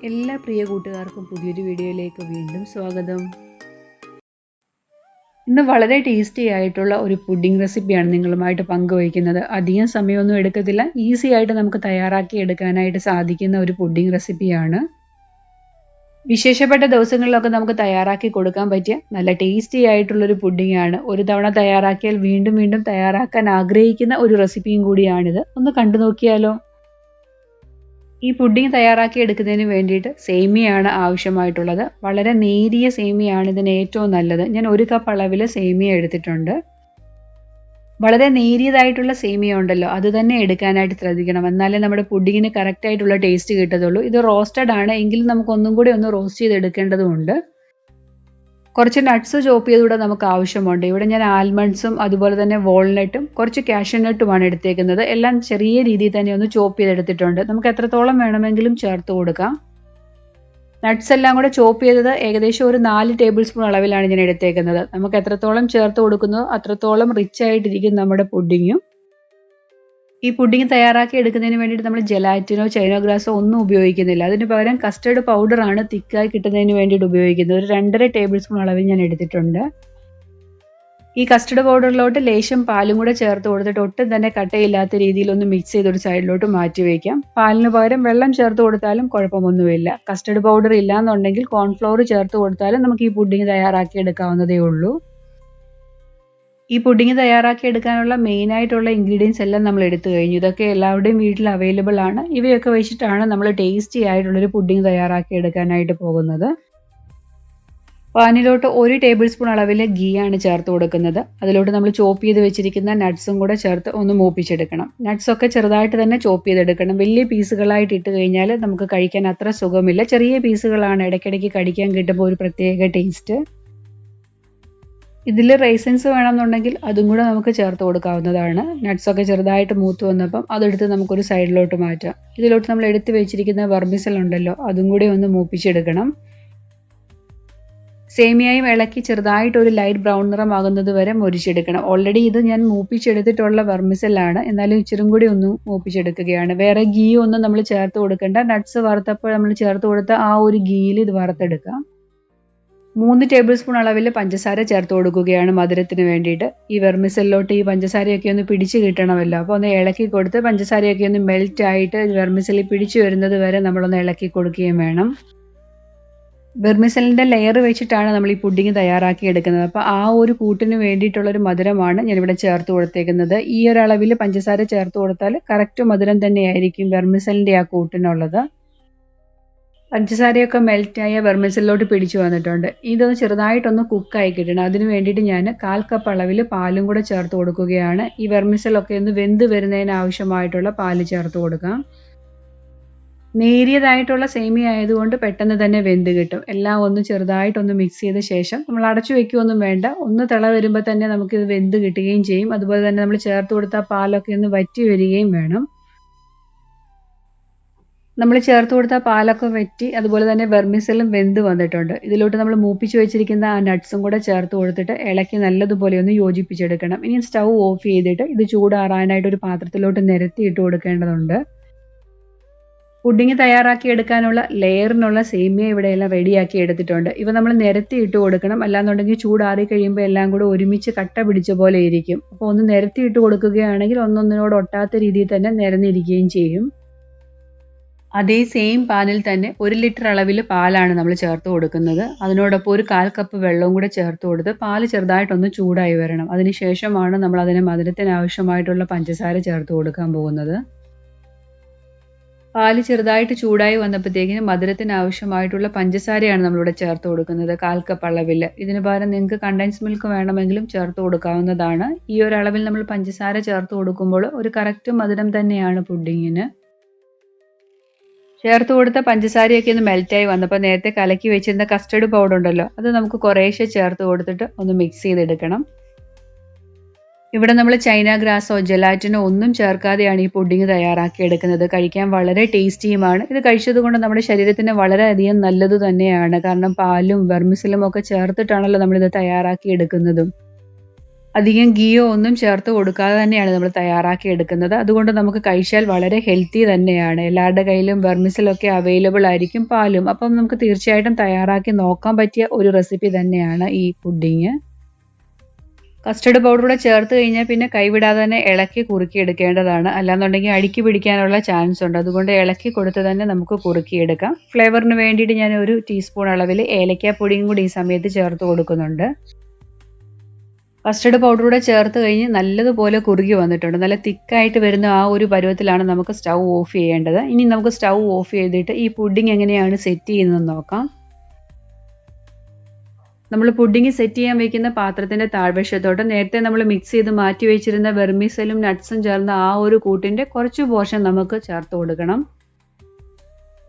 എല്ലാ പ്രിയ കൂട്ടുകാർക്കും പുതിയൊരു വീഡിയോയിലേക്ക് വീണ്ടും സ്വാഗതം. ഇന്ന് വളരെ ടേസ്റ്റി ആയിട്ടുള്ള ഒരു പുഡിംഗ് റെസിപ്പിയാണ് നിങ്ങളുമായിട്ട് പങ്കുവയ്ക്കുന്നത്. അധികം സമയമൊന്നും എടുക്കത്തില്ല, ഈസി ആയിട്ട് നമുക്ക് തയ്യാറാക്കി എടുക്കാനായിട്ട് സാധിക്കുന്ന ഒരു പുഡിംഗ് റെസിപ്പിയാണ്. വിശേഷപ്പെട്ട ദിവസങ്ങളിലൊക്കെ നമുക്ക് തയ്യാറാക്കി കൊടുക്കാൻ പറ്റിയ നല്ല ടേസ്റ്റി ആയിട്ടുള്ളൊരു പുഡിംഗ് ആണ്. ഒരു തവണ തയ്യാറാക്കിയാൽ വീണ്ടും വീണ്ടും തയ്യാറാക്കാൻ ആഗ്രഹിക്കുന്ന ഒരു റെസിപ്പിയും കൂടിയാണിത്. ഒന്ന് കണ്ടു നോക്കിയാലോ. ഈ പുഡിംഗ് തയ്യാറാക്കി എടുക്കുന്നതിന് വേണ്ടിയിട്ട് സേമിയയാണ് ആവശ്യമായിട്ടുള്ളത്. വളരെ നേരിയ സേമിയയാണ് ഇതിന് ഏറ്റവും നല്ലത്. ഞാൻ 1 കപ്പ് അളവിൽ സേമിയ എടുത്തിട്ടുണ്ട്. വളരെ നേരിയതായിട്ടുള്ള സേമിയ ഉണ്ടല്ലോ, അത് തന്നെ എടുക്കാനായിട്ട് ശ്രദ്ധിക്കണം. എന്നാലേ നമ്മുടെ പുഡിങ്ങിന് കറക്റ്റായിട്ടുള്ള ടേസ്റ്റ് കിട്ടത്തുള്ളൂ. ഇത് റോസ്റ്റഡ് ആണ്, എങ്കിലും നമുക്ക് ഒന്നും കൂടി ഒന്ന് റോസ്റ്റ് ചെയ്ത് എടുക്കേണ്ടതുണ്ട്. കുറച്ച് നട്ട്സ് ചോപ്പ് ചെയ്തുകൂടെ നമുക്ക് ആവശ്യമുണ്ട്. ഇവിടെ ഞാൻ ആൽമണ്ട്സും അതുപോലെ തന്നെ വാൾനട്ടും കുറച്ച് കാഷ്യൂനട്ടുമാണ് എടുത്തേക്കുന്നത്. എല്ലാം ചെറിയ രീതിയിൽ തന്നെ ഒന്ന് ചോപ്പ് ചെയ്തെടുത്തിട്ടുണ്ട്. നമുക്ക് എത്രത്തോളം വേണമെങ്കിലും ചേർത്ത് കൊടുക്കാം. നട്ട്സ് എല്ലാം കൂടെ ചോപ്പ് ചെയ്തത് ഏകദേശം ഒരു 4 ടേബിൾ സ്പൂൺ അളവിലാണ് ഞാൻ എടുത്തേക്കുന്നത്. നമുക്ക് എത്രത്തോളം ചേർത്ത് കൊടുക്കുന്നോ അത്രത്തോളം റിച്ച് ആയിട്ടിരിക്കും നമ്മുടെ പുഡിങ്ങും. ഈ പുഡിംഗ് തയ്യാറാക്കി എടുക്കുന്നതിന് വേണ്ടിയിട്ട് നമ്മൾ ജെലാറ്റിനോ ചൈനോ ഗ്രാസോ ഒന്നും ഉപയോഗിക്കുന്നില്ല. അതിന് പകരം കസ്റ്റർഡ് പൗഡറാണ് തിക്കായി കിട്ടുന്നതിന് വേണ്ടിയിട്ട് ഉപയോഗിക്കുന്നത്. ഒരു 2.5 ടേബിൾ സ്പൂൺ അളവിൽ ഞാൻ എടുത്തിട്ടുണ്ട്. ഈ കസ്റ്റർഡ് പൗഡറിലോട്ട് ലേശം പാലും കൂടെ ചേർത്ത് കൊടുത്തിട്ട് ഒട്ടും തന്നെ കട്ടയില്ലാത്ത രീതിയിൽ ഒന്ന് മിക്സ് ചെയ്തൊരു സൈഡിലോട്ട് മാറ്റി വയ്ക്കാം. പാലിന് പകരം വെള്ളം ചേർത്ത് കൊടുത്താലും കുഴപ്പമൊന്നുമില്ല. കസ്റ്റർഡ് പൗഡർ ഇല്ലാന്നുണ്ടെങ്കിൽ കോൺഫ്ലോർ ചേർത്ത് കൊടുത്താലും നമുക്ക് ഈ പുഡിംഗ് തയ്യാറാക്കി എടുക്കാവുന്നതേ ഉള്ളൂ. ഈ പുഡിംഗ് തയ്യാറാക്കി എടുക്കാനുള്ള മെയിനായിട്ടുള്ള ഇൻഗ്രീഡിയൻസ് എല്ലാം നമ്മൾ എടുത്തു കഴിഞ്ഞു. ഇതൊക്കെ എല്ലാവരുടെയും വീട്ടിൽ അവൈലബിൾ ആണ്. ഇവയൊക്കെ വെച്ചിട്ടാണ് നമ്മൾ ടേസ്റ്റി ആയിട്ടുള്ളൊരു പുഡിംഗ് തയ്യാറാക്കി എടുക്കാനായിട്ട് പോകുന്നത്. പാനിലോട്ട് 1 ടേബിൾ സ്പൂൺ അളവിൽ ഗീ ആണ് ചേർത്ത് കൊടുക്കുന്നത്. അതിലോട്ട് നമ്മൾ ചോപ്പ് ചെയ്ത് വെച്ചിരിക്കുന്ന നട്ട്സും കൂടെ ചേർത്ത് ഒന്ന് മൂപ്പിച്ചെടുക്കണം. നട്ട്സൊക്കെ ചെറുതായിട്ട് തന്നെ ചോപ്പ് ചെയ്തെടുക്കണം. വലിയ പീസുകളായിട്ട് ഇട്ട് കഴിഞ്ഞാൽ നമുക്ക് കഴിക്കാൻ അത്ര സുഖമില്ല. ചെറിയ പീസുകളാണ് ഇടയ്ക്കിടയ്ക്ക് കടിക്കാൻ കിട്ടുമ്പോൾ ഒരു പ്രത്യേക ടേസ്റ്റ്. ഇതിൽ റൈസൻസ് വേണമെന്നുണ്ടെങ്കിൽ അതും കൂടെ നമുക്ക് ചേർത്ത് കൊടുക്കാവുന്നതാണ്. നട്ട്സൊക്കെ ചെറുതായിട്ട് മൂത്ത് വന്നപ്പം അതെടുത്ത് നമുക്കൊരു സൈഡിലോട്ട് മാറ്റാം. ഇതിലോട്ട് നമ്മൾ എടുത്ത് വെച്ചിരിക്കുന്ന വെർമിസൽ ഉണ്ടല്ലോ, അതും കൂടി ഒന്ന് മൂപ്പിച്ചെടുക്കണം. സേമിയയും ഇളക്കി ചെറുതായിട്ട് ഒരു ലൈറ്റ് ബ്രൗൺ നിറമാകുന്നത് വരെ മുരിച്ചെടുക്കണം. ഓൾറെഡി ഇത് ഞാൻ മൂപ്പിച്ചെടുത്തിട്ടുള്ള വെർമിസലാണ്, എന്നാലും ഇച്ചിരും കൂടി ഒന്ന് മൂപ്പിച്ചെടുക്കുകയാണ്. വേറെ ഗീ ഒന്നും നമ്മൾ ചേർത്ത് കൊടുക്കേണ്ട. നട്ട്സ് വറുത്തപ്പോൾ നമ്മൾ ചേർത്ത് കൊടുത്ത ആ ഒരു ഗീയിൽ ഇത് വറുത്തെടുക്കാം. 3 ടേബിൾ സ്പൂൺ അളവിൽ പഞ്ചസാര ചേർത്ത് കൊടുക്കുകയാണ് മധുരത്തിന് വേണ്ടിയിട്ട്. ഈ വെർമിസലിലോട്ട് ഈ പഞ്ചസാരയൊക്കെ ഒന്ന് പിടിച്ച് കിട്ടണമല്ലോ, അപ്പോൾ ഒന്ന് ഇളക്കി കൊടുത്ത് പഞ്ചസാരയൊക്കെ ഒന്ന് മെൽറ്റ് ആയിട്ട് വെർമിസലിൽ പിടിച്ചു വരുന്നത് വരെ നമ്മളൊന്ന് ഇളക്കി കൊടുക്കുകയും വേണം. വെർമിസലിൻ്റെ ലെയർ വെച്ചിട്ടാണ് നമ്മൾ ഈ പുഡിംഗ് തയ്യാറാക്കി എടുക്കുന്നത്. അപ്പോൾ ആ ഒരു കൂട്ടിന് വേണ്ടിയിട്ടുള്ളൊരു മധുരമാണ് ഞാനിവിടെ ചേർത്ത് കൊടുത്തേക്കുന്നത്. ഈ ഒരു അളവിൽ പഞ്ചസാര ചേർത്ത് കൊടുത്താൽ കറക്റ്റ് മധുരം തന്നെയായിരിക്കും വെർമിസലിൻ്റെ ആ കൂട്ടിനുള്ളത്. പഞ്ചസാരയൊക്കെ മെൽറ്റായ വെർമിസലിലോട്ട് പിടിച്ചു വന്നിട്ടുണ്ട്. ഇതൊന്ന് ചെറുതായിട്ടൊന്ന് കുക്കായി കിട്ടണം. അതിന് വേണ്ടിയിട്ട് ഞാൻ 1/4 കപ്പ് അളവിൽ പാലും കൂടെ ചേർത്ത് കൊടുക്കുകയാണ്. ഈ വെർമിസലൊക്കെ ഒന്ന് വെന്ത് വരുന്നതിന് ആവശ്യമായിട്ടുള്ള പാല് ചേർത്ത് കൊടുക്കാം. നേരിയതായിട്ടുള്ള സേമിയ ആയതുകൊണ്ട് പെട്ടെന്ന് തന്നെ വെന്ത് കിട്ടും. എല്ലാം ഒന്ന് ചെറുതായിട്ടൊന്ന് മിക്സ് ചെയ്ത ശേഷം നമ്മൾ അടച്ചു വയ്ക്കുകയൊന്നും വേണ്ട. ഒന്ന് തിള വരുമ്പോൾ തന്നെ നമുക്കിത് വെന്ത് കിട്ടുകയും ചെയ്യും. അതുപോലെ തന്നെ നമ്മൾ ചേർത്ത് കൊടുത്ത പാലൊക്കെ ഒന്ന് വറ്റി വരികയും വേണം. നമ്മൾ ചേർത്ത് കൊടുത്ത പാലൊക്കെ വറ്റി അതുപോലെ തന്നെ വെർമിസലും വെന്ത് വന്നിട്ടുണ്ട്. ഇതിലോട്ട് നമ്മൾ മൂപ്പിച്ച് വെച്ചിരിക്കുന്ന ആ നട്ട്സും കൂടെ ചേർത്ത് കൊടുത്തിട്ട് ഇളക്കി നല്ലതുപോലെ ഒന്ന് യോജിപ്പിച്ചെടുക്കണം. ഇനി സ്റ്റൗ ഓഫ് ചെയ്തിട്ട് ഇത് ചൂടാറാനായിട്ട് ഒരു പാത്രത്തിലോട്ട് നിരത്തി ഇട്ട് കൊടുക്കേണ്ടതുണ്ട്. പുഡിംഗ് തയ്യാറാക്കി എടുക്കാനുള്ള ലെയറിനുള്ള സേമിയ ഇവിടെയെല്ലാം റെഡിയാക്കി എടുത്തിട്ടുണ്ട്. ഇവ നമ്മൾ നിരത്തി ഇട്ട് കൊടുക്കണം. അല്ലാന്നുണ്ടെങ്കിൽ ചൂടാറി കഴിയുമ്പോൾ എല്ലാം കൂടെ ഒരുമിച്ച് കട്ട പിടിച്ച പോലെ ഇരിക്കും. അപ്പോൾ ഒന്ന് നിരത്തി ഇട്ട് കൊടുക്കുകയാണെങ്കിൽ ഒന്നൊന്നിനോട് ഒട്ടാത്ത രീതിയിൽ തന്നെ നിരന്നിരിക്കുകയും ചെയ്യും. അതേ സെയിം പാനിൽ തന്നെ 1 ലിറ്റർ അളവിൽ പാലാണ് നമ്മൾ ചേർത്ത് കൊടുക്കുന്നത്. അതിനോടൊപ്പം ഒരു 1/4 കപ്പ് വെള്ളവും കൂടെ ചേർത്ത് കൊടുത്ത് പാല് ചെറുതായിട്ടൊന്ന് ചൂടായി വരണം. അതിനുശേഷമാണ് നമ്മൾ അതിന് മധുരത്തിന് ആവശ്യമായിട്ടുള്ള പഞ്ചസാര ചേർത്ത് കൊടുക്കാൻ പോകുന്നത്. പാല് ചെറുതായിട്ട് ചൂടായി വന്നപ്പോഴത്തേക്കിന് മധുരത്തിന് ആവശ്യമായിട്ടുള്ള പഞ്ചസാരയാണ് നമ്മളിവിടെ ചേർത്ത് കൊടുക്കുന്നത് 1/4 കപ്പ് അളവിൽ. ഇതിന് പകരം നിങ്ങൾക്ക് കണ്ടൻസ് മിൽക്ക് വേണമെങ്കിലും ചേർത്ത് കൊടുക്കാവുന്നതാണ്. ഈ ഒരു അളവിൽ നമ്മൾ പഞ്ചസാര ചേർത്ത് കൊടുക്കുമ്പോൾ ഒരു കറക്റ്റ് മധുരം തന്നെയാണ് പുഡിങ്ങിന്. ചേർത്ത് കൊടുത്ത പഞ്ചസാരയൊക്കെ ഒന്ന് മെൽറ്റായി വന്നപ്പോൾ നേരത്തെ കലക്കി വെച്ചിരുന്ന കസ്റ്റർഡ് പൗഡർ ഉണ്ടല്ലോ, അത് നമുക്ക് കുറേശ്ശെ ചേർത്ത് കൊടുത്തിട്ട് ഒന്ന് മിക്സ് ചെയ്തെടുക്കണം. ഇവിടെ നമ്മൾ ചൈന ഗ്രാസോ ജെലാറ്റിനോ ഒന്നും ചേർക്കാതെയാണ് ഈ പുഡിംഗ് തയ്യാറാക്കി എടുക്കുന്നത്. കഴിക്കാൻ വളരെ ടേസ്റ്റിയുമാണ്. ഇത് കഴിച്ചത് കൊണ്ട് നമ്മുടെ ശരീരത്തിന് വളരെയധികം നല്ലത് തന്നെയാണ്. കാരണം പാലും വെർമിസലും ഒക്കെ ചേർത്തിട്ടാണല്ലോ നമ്മളിത് തയ്യാറാക്കി എടുക്കുന്നതും. അധികം ഗീയോ ഒന്നും ചേർത്ത് കൊടുക്കാതെ തന്നെയാണ് നമ്മൾ തയ്യാറാക്കി എടുക്കുന്നത്. അതുകൊണ്ട് നമുക്ക് കഴിച്ചാൽ വളരെ ഹെൽത്തി തന്നെയാണ്. എല്ലാവരുടെ കയ്യിലും വെർമിസലൊക്കെ അവൈലബിൾ ആയിരിക്കും, പാലും. അപ്പം നമുക്ക് തീർച്ചയായിട്ടും തയ്യാറാക്കി നോക്കാൻ പറ്റിയ ഒരു റെസിപ്പി തന്നെയാണ് ഈ പുഡിങ്. കസ്റ്റർഡ് പൗഡർ കൂടെ ചേർത്ത് കഴിഞ്ഞാൽ പിന്നെ കൈവിടാതെ തന്നെ ഇളക്കി കുറുക്കി എടുക്കേണ്ടതാണ്. അല്ലാന്നുണ്ടെങ്കിൽ അടുക്കി പിടിക്കാനുള്ള ചാൻസ് ഉണ്ട്. അതുകൊണ്ട് ഇളക്കി കൊടുത്ത് തന്നെ നമുക്ക് കുറുക്കിയെടുക്കാം. ഫ്ലേവറിന് വേണ്ടിയിട്ട് ഞാൻ 1 ടീസ്പൂൺ അളവിൽ ഏലക്കാപ്പൊടിയും കൂടി ഈ സമയത്ത് ചേർത്ത് കൊടുക്കുന്നുണ്ട്. കസ്റ്റർഡ് പൗഡർ കൂടെ ചേർത്ത് കഴിഞ്ഞ് നല്ലതുപോലെ കുറുകി വന്നിട്ടുണ്ട്. നല്ല തിക്കായിട്ട് വരുന്ന ആ ഒരു പരുവത്തിലാണ് നമുക്ക് സ്റ്റൗ ഓഫ് ചെയ്യേണ്ടത്. ഇനി നമുക്ക് സ്റ്റൗ ഓഫ് ചെയ്തിട്ട് ഈ പുഡിംഗ് എങ്ങനെയാണ് സെറ്റ് ചെയ്യുന്നതെന്ന് നോക്കാം. നമ്മൾ പുഡിംഗ് സെറ്റ് ചെയ്യാൻ വയ്ക്കുന്ന പാത്രത്തിൻ്റെ താഴ്വശത്തോട്ട് നേരത്തെ നമ്മൾ മിക്സ് ചെയ്ത് മാറ്റി വെച്ചിരുന്ന വെർമിസെല്ലും നട്ട്സും ചേർന്ന ആ ഒരു കൂട്ടിൻ്റെ കുറച്ച് പോർഷൻ നമുക്ക് ചേർത്ത് കൊടുക്കണം.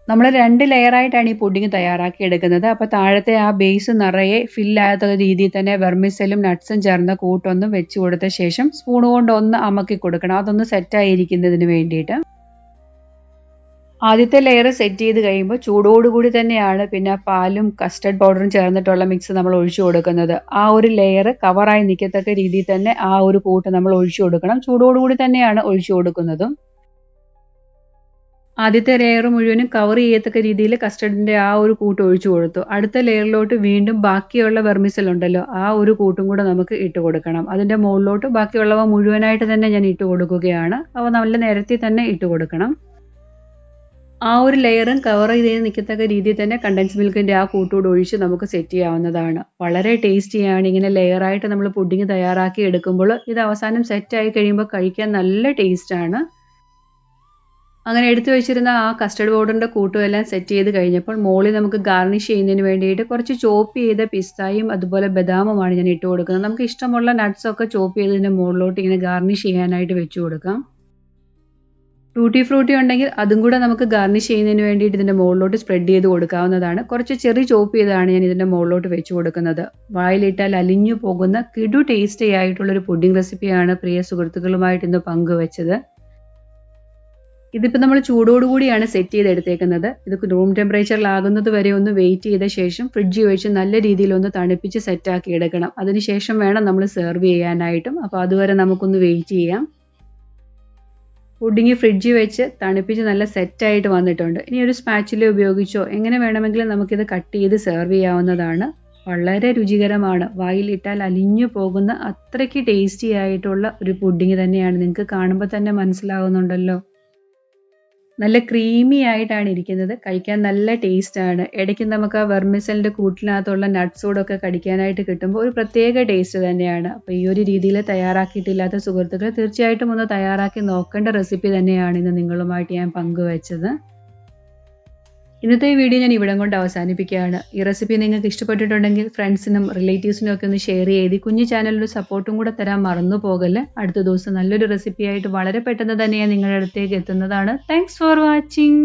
നമ്മൾ 2 ലെയറായിട്ടാണ് ഈ പുഡിംഗ് തയ്യാറാക്കി എടുക്കുന്നത്. അപ്പോൾ താഴത്തെ ആ ബേസ് നിറയെ ഫില്ലാകാത്ത രീതിയിൽ തന്നെ വെർമിസെല്ലും നട്ട്സും ചേർന്ന കൂട്ടൊന്ന് വെച്ച് കൊടുത്ത ശേഷം സ്പൂൺ കൊണ്ട് ഒന്ന് അമക്കി കൊടുക്കണം. അതൊന്ന് സെറ്റായിരിക്കുന്നതിന് വേണ്ടിയിട്ട്. ആദ്യത്തെ ലെയർ സെറ്റ് ചെയ്ത് കഴിയുമ്പോൾ ചൂടോടുകൂടി തന്നെയാണ് പിന്നെ പാലും കസ്റ്റർഡ് പൗഡറും ചേർന്നിട്ടുള്ള മിക്സ് നമ്മൾ ഒഴിച്ചു കൊടുക്കുന്നത്. ആ ഒരു ലെയർ കവറായി നിൽക്കത്തക്ക രീതിയിൽ തന്നെ ആ ഒരു കൂട്ട് നമ്മൾ ഒഴിച്ചു കൊടുക്കണം. ചൂടോടുകൂടി തന്നെയാണ് ഒഴിച്ചു കൊടുക്കുന്നതും. ആദ്യത്തെ ലെയർ മുഴുവനും കവർ ചെയ്യത്തക്ക രീതിയിൽ കസ്റ്റർഡിൻ്റെ ആ ഒരു കൂട്ട് ഒഴിച്ചു കൊടുത്തു. അടുത്ത ലെയറിലോട്ട് വീണ്ടും ബാക്കിയുള്ള വെർമിസൽ ഉണ്ടല്ലോ, ആ ഒരു കൂട്ടും കൂടെ നമുക്ക് ഇട്ട് കൊടുക്കണം. അതിൻ്റെ മുകളിലോട്ട് ബാക്കിയുള്ളവ മുഴുവനായിട്ട് തന്നെ ഞാൻ ഇട്ട് കൊടുക്കുകയാണ്. അവ നല്ല നിരത്തി തന്നെ ഇട്ട് കൊടുക്കണം. ആ ഒരു ലെയറും കവർ ചെയ്ത് നിൽക്കത്തക്ക രീതിയിൽ തന്നെ കണ്ടൻസ് മിൽക്കിൻ്റെ ആ കൂട്ടുകൂടെ ഒഴിച്ച് നമുക്ക് സെറ്റ് ചെയ്യാവുന്നതാണ്. വളരെ ടേസ്റ്റിയാണ്. ഇങ്ങനെ ലെയറായിട്ട് നമ്മൾ പുഡിംഗ് തയ്യാറാക്കി എടുക്കുമ്പോൾ ഇത് അവസാനം സെറ്റായി കഴിയുമ്പോൾ കഴിക്കാൻ നല്ല ടേസ്റ്റാണ്. അങ്ങനെ എടുത്തു വെച്ചിരുന്ന ആ കസ്റ്റർഡ് പൗഡറിൻ്റെ കൂട്ടുമെല്ലാം സെറ്റ് ചെയ്ത് കഴിഞ്ഞപ്പോൾ മുകളിൽ നമുക്ക് ഗാർണിഷ് ചെയ്യുന്നതിന് വേണ്ടിയിട്ട് കുറച്ച് ചോപ്പ് ചെയ്ത പിസ്തായും അതുപോലെ ബദാമുമാണ് ഞാൻ ഇട്ട് കൊടുക്കുന്നത്. നമുക്ക് ഇഷ്ടമുള്ള നട്ട്സൊക്കെ ചോപ്പ് ചെയ്തതിൻ്റെ മുകളിലോട്ട് ഇങ്ങനെ ഗാർണിഷ് ചെയ്യാനായിട്ട് വെച്ച് കൊടുക്കാം. ടൂട്ടി ഫ്രൂട്ടി ഉണ്ടെങ്കിൽ അതും കൂടെ നമുക്ക് ഗാർണിഷ് ചെയ്യുന്നതിന് വേണ്ടിയിട്ട് ഇതിൻ്റെ മുകളിലോട്ട് സ്പ്രെഡ് ചെയ്ത് കൊടുക്കാവുന്നതാണ്. കുറച്ച് ചെറി ചോപ്പ് ചെയ്താണ് ഞാൻ ഇതിൻ്റെ മുകളിലോട്ട് വെച്ച് കൊടുക്കുന്നത്. വായിലിട്ടാൽ അലിഞ്ഞു പോകുന്ന കിടു ടേസ്റ്റി ആയിട്ടുള്ളൊരു പുഡിംഗ് റെസിപ്പിയാണ് പ്രിയ സുഹൃത്തുക്കളുമായിട്ട് ഇന്ന് പങ്കുവച്ചത്. ഇതിപ്പോൾ നമ്മൾ ചൂടോടുകൂടിയാണ് സെറ്റ് ചെയ്തെടുത്തേക്കുന്നത്. ഇത് റൂം ടെമ്പറേച്ചറിലാകുന്നത് വരെ ഒന്ന് വെയിറ്റ് ചെയ്ത ശേഷം ഫ്രിഡ്ജിൽ വെച്ച് നല്ല രീതിയിൽ ഒന്ന് തണുപ്പിച്ച് സെറ്റാക്കി എടുക്കണം. അതിനുശേഷം വേണം നമ്മൾ സെർവ് ചെയ്യാനായിട്ടും. അപ്പോൾ അതുവരെ നമുക്കൊന്ന് വെയിറ്റ് ചെയ്യാം. പുഡിംഗ് ഫ്രിഡ്ജിൽ വെച്ച് തണുപ്പിച്ച് നല്ല സെറ്റായിട്ട് വന്നിട്ടുണ്ട്. ഇനി ഒരു സ്പാച്ചില ഉപയോഗിച്ചോ എങ്ങനെ വേണമെങ്കിലും നമുക്കിത് കട്ട് ചെയ്ത് സെർവ് ചെയ്യാവുന്നതാണ്. വളരെ രുചികരമാണ്. വായിലിട്ടാൽ അലിഞ്ഞു പോകുന്ന അത്രയ്ക്ക് ടേസ്റ്റി ആയിട്ടുള്ള ഒരു പുഡിംഗ് തന്നെയാണ്. നിങ്ങൾക്ക് കാണുമ്പോൾ തന്നെ മനസ്സിലാവുന്നുണ്ടല്ലോ. നല്ല ക്രീമി ആയിട്ടാണ് ഇരിക്കുന്നത്. കഴിക്കാൻ നല്ല ടേസ്റ്റാണ്. ഇടയ്ക്ക് നമുക്ക് ആ വെർമിസലിൻ്റെ കൂട്ടിനകത്തുള്ള നട്ട്സോടൊക്കെ കടിക്കാനായിട്ട് കിട്ടുമ്പോൾ ഒരു പ്രത്യേക ടേസ്റ്റ് തന്നെയാണ്. അപ്പോൾ ഈ ഒരു രീതിയിൽ തയ്യാറാക്കിയിട്ടില്ലാത്ത സുഹൃത്തുക്കൾ തീർച്ചയായിട്ടും ഒന്ന് തയ്യാറാക്കി നോക്കേണ്ട റെസിപ്പി തന്നെയാണ് ഇന്ന് നിങ്ങളുമായിട്ട് ഞാൻ പങ്കുവച്ചത്. ഇന്നത്തെ ഈ വീഡിയോ ഞാൻ ഇവിടം കൊണ്ട് അവസാനിപ്പിക്കുകയാണ്. ഈ റെസിപ്പി നിങ്ങൾക്ക് ഇഷ്ടപ്പെട്ടിട്ടുണ്ടെങ്കിൽ ഫ്രണ്ട്സിനും റിലേറ്റീവ്സിനും ഒക്കെ ഒന്ന് ഷെയർ ചെയ്ത് കുഞ്ഞു ചാനലിൽ സപ്പോർട്ടും കൂടെ തരാൻ മറന്നു പോകല്ലേ. അടുത്ത ദിവസം നല്ലൊരു റെസിപ്പിയായിട്ട് വളരെ പെട്ടെന്ന് തന്നെ ഞാൻ നിങ്ങളുടെ അടുത്തേക്ക് എത്തുന്നതാണ്. Thanks for watching.